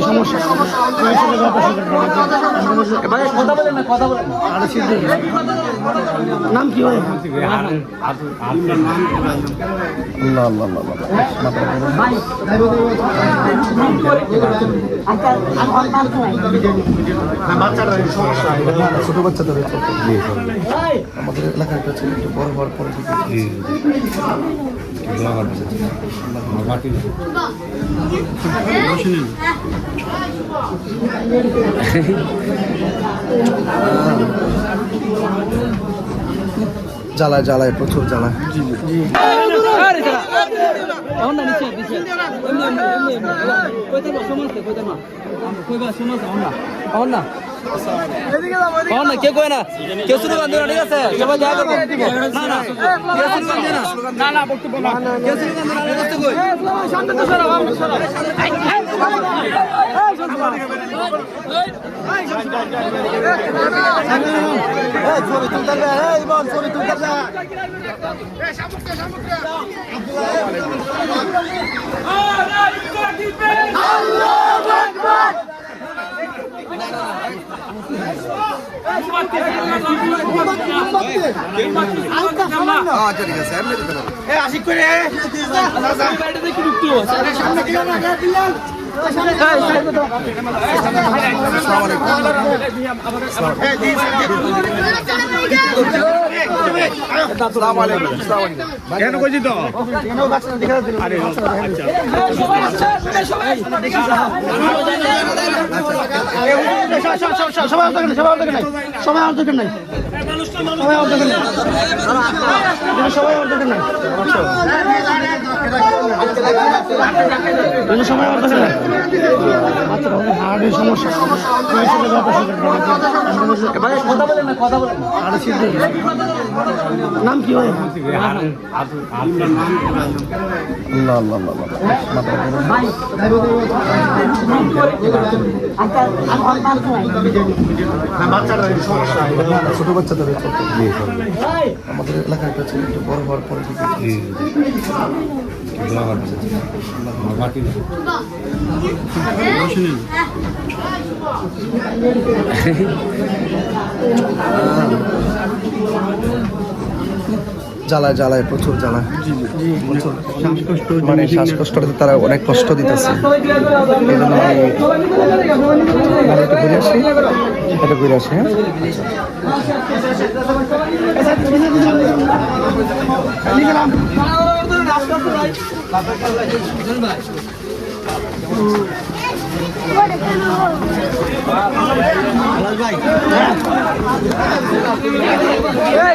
সমস্যা নাম কি হয়? ছোট বাচ্চাদের আমাদের এলাকার কাছে একটু বড় হওয়ার পরে জ্বালায় জ্বালায় প্রচুর জ্বালায়। কে কয় না কেউ শুরু গান ঠিক আছে সবাই দেখা করবো না বক্তব্য না কেউ শুরু আশিক করে কেন কইছি তো সবাই অর্ধেক নাই সময় হার্টের সমস্যা নাম কি হয়? ছোট বাচ্চাদের আমাদের এলাকার কাছে একটু বড় হওয়ার পরে জ্বালায় জ্বালায় প্রচুর জ্বালায় মানে শ্বাসকষ্টটা তারা অনেক কষ্ট দিতেছে। এই জন্য এটা ঘুরে আসি হ্যাঁ ভাই